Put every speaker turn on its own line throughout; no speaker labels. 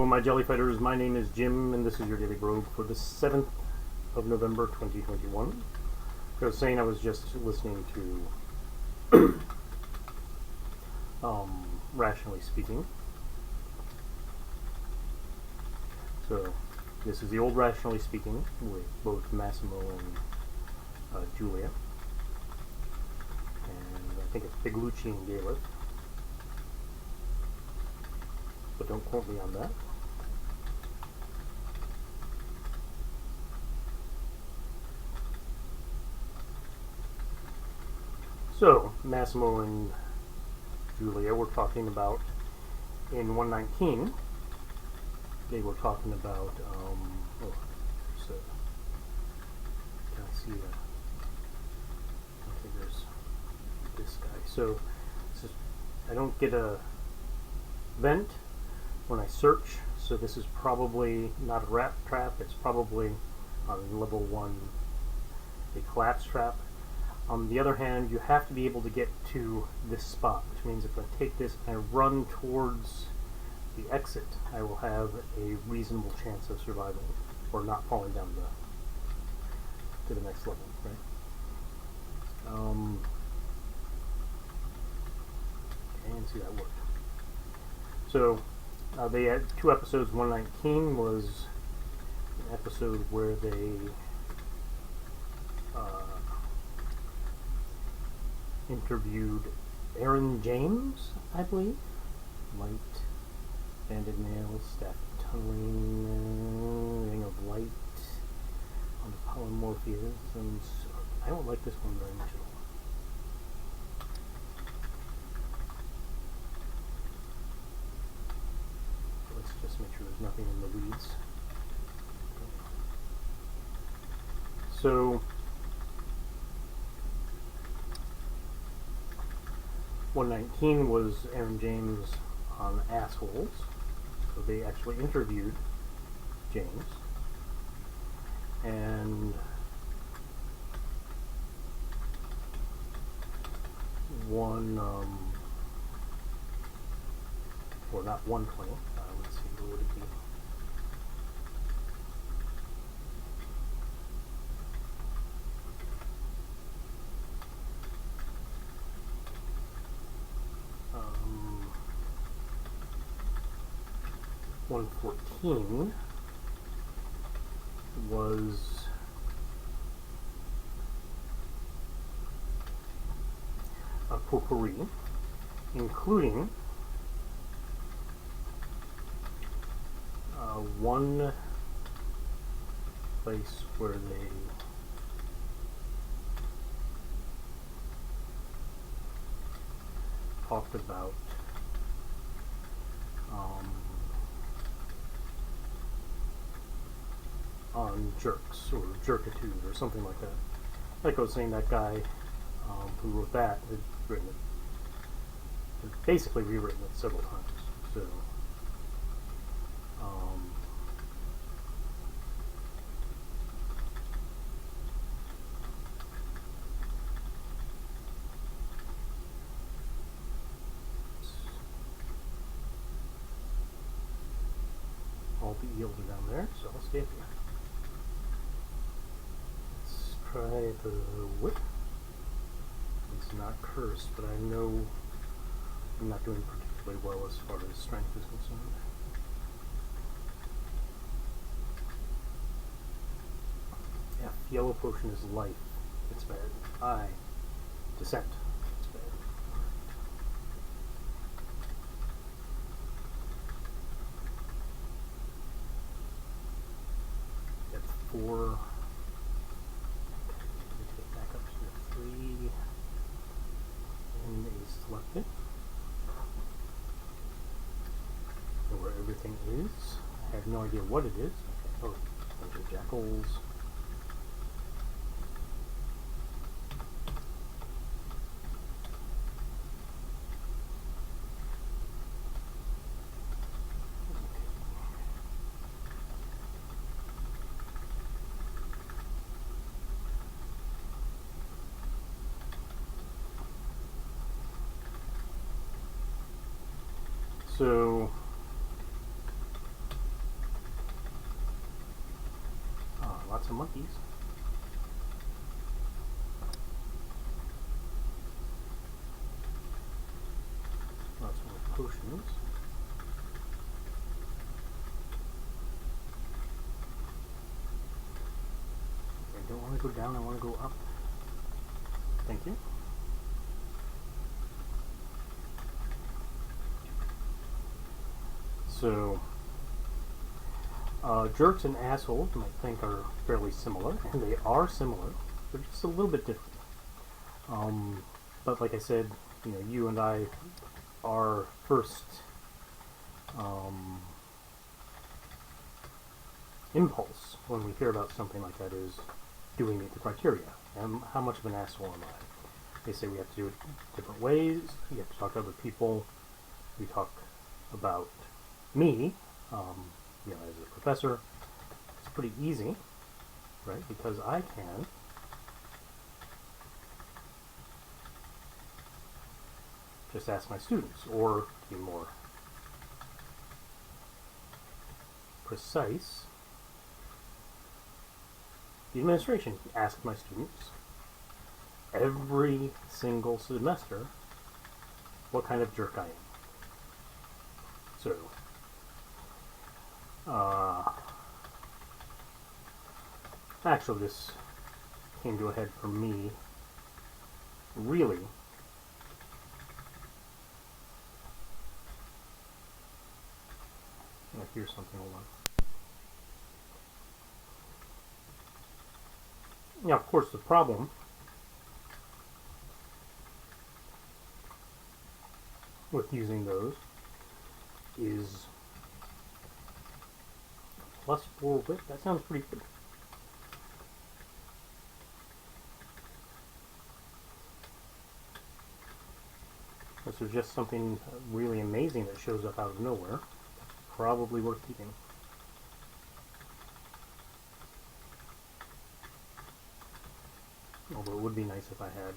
my jelly fighters, my name is Jim, and this is your Daily Brogue for the 7th of November 2021. I was saying I was just listening to Rationally Speaking. So, this is the old Rationally Speaking with both Massimo and Julia. And I think it's Biglucci and Gaelic. But don't quote me on that. So, Massimo and Julia were talking about, in 119, they were talking about, so, can I see that? Okay, there's this guy. So, I don't get a vent when I search, so this is probably not a rat trap, it's probably on level 1 a collapse trap. On the other hand, you have to be able to get to this spot, which means if I take this and I run towards the exit, I will have a reasonable chance of surviving, or not falling down to the next level, right? And see that worked. So, they had 2 episodes. 119 was an episode where they interviewed Aaron James, I believe. Light, banded nails, staff tunneling, ring of light, on the polymorphisms. I don't like this one very much at all. Let's just make sure there's nothing in the weeds. So, 119 was Aaron James on assholes. So they actually interviewed James. And one, or not 120, let's see, what would it be? Um, 114 was a potpourri, including one place where they talked about on jerks or jerkitude or something like that. Like I was saying, that guy who wrote that had written it, basically rewritten it several times. So all the eels are down there, so I'll stay up here. Let's try the whip. It's not cursed, but I know I'm not doing particularly well as far as strength is concerned. F, yellow potion is life. It's bad. I, descent. It's bad. That's 4. Take back up to 3. And is selected. And where everything is. I have no idea what it is. Okay. Oh, bunch of jackals. So Lots of monkeys. Lots more potions. I don't want to go down, I want to go up. Thank you. So, jerks and assholes, you might think, are fairly similar, and they are similar. They're just a little bit different. But like I said, you and I, our first impulse when we hear about something like that is, do we meet the criteria? And how much of an asshole am I? They say we have to do it different ways. You have to talk to other people. We talk about me, as a professor. It's pretty easy, right? Because I can just ask my students, or to be more precise, the administration asked my students every single semester what kind of jerk I am. So, actually this came to a head for me, really, I hear something, hold on. Now, of course, the problem with using those is +4 wit. That sounds pretty good. This is just something really amazing that shows up out of nowhere. Probably worth keeping. Although it would be nice if I had.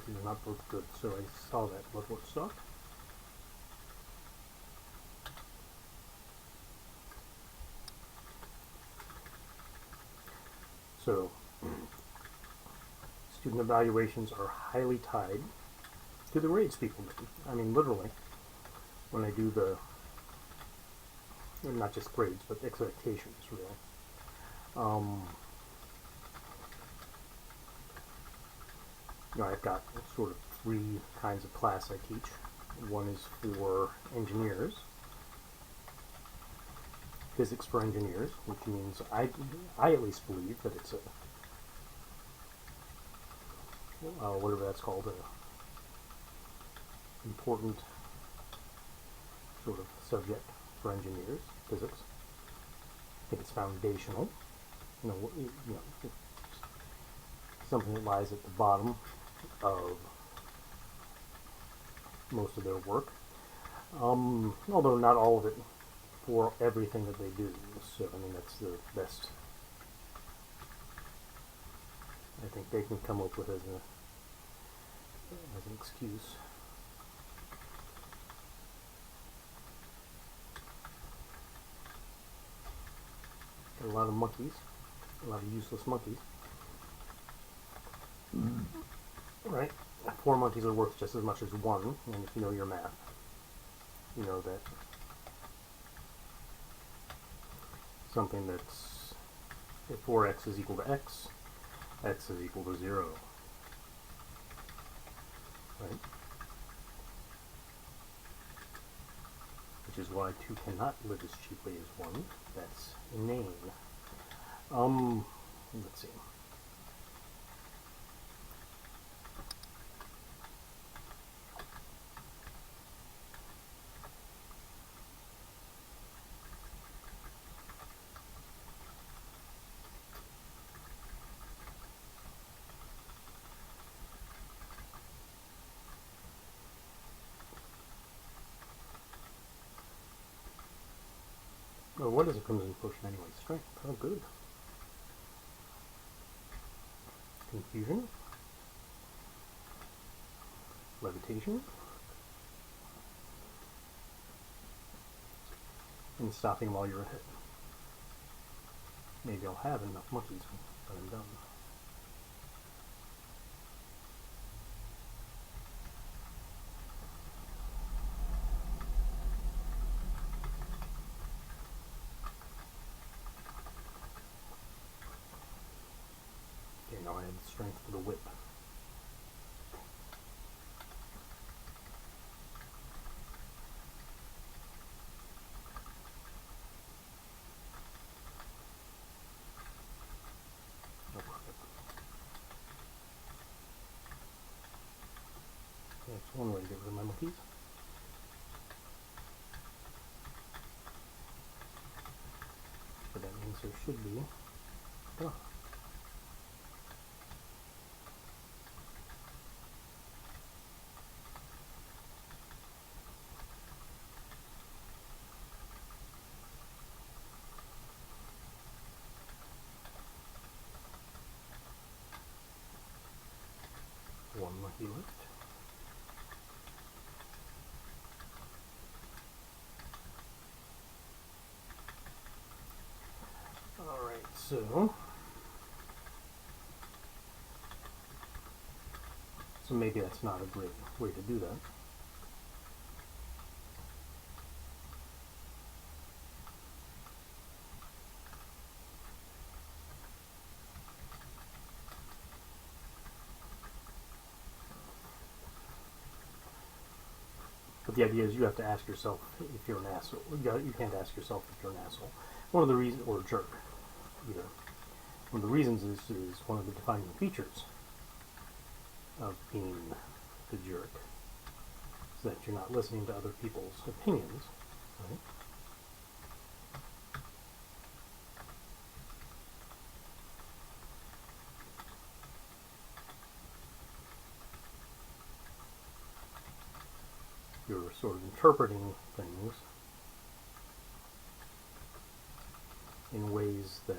These are not both good, so I saw that bloodwort stock. So, student evaluations are highly tied to the grades people do. I mean, literally, when I do the, not just grades, but expectations, really. I've got sort of 3 kinds of class I teach. One is for engineers, physics for engineers, which means I at least believe that it's a whatever that's called, a important sort of subject for engineers, physics. I think it's foundational. It's something that lies at the bottom of most of their work. Although not all of it for everything that they do. So, I mean, that's the best I think they can come up with as an excuse. Got a lot of monkeys, a lot of useless monkeys. Right? 4 monkeys are worth just as much as 1, and if you know your math, you know that something that's, if 4x is equal to x is equal to 0. Right? Which is why 2 cannot live as cheaply as 1. That's inane. Let's see. Oh, what is a crimson potion anyway? Strength. Oh, good. Confusion. Levitation. And stopping while you're ahead. Maybe I'll have enough monkeys when I'm done. Okay, now I have strength for the whip. That's one way to get rid of my monkeys. But that means there should be... Oh. One monkey left. Alright, so maybe that's not a great way to do that. But the idea is you have to ask yourself if you're an asshole. You can't ask yourself if you're an asshole. One of the reasons, or a jerk, either. One of the reasons is one of the defining features of being the jerk. Is that you're not listening to other people's opinions, right? You're sort of interpreting things in ways that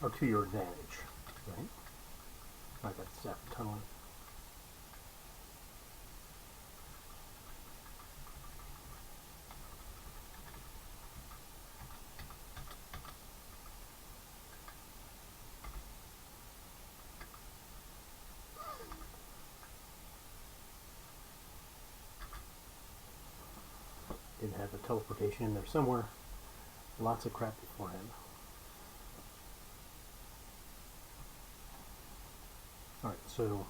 are to your advantage, right? I got staff tunneling. Did have a teleportation in there somewhere. Lots of crap beforehand. Alright, so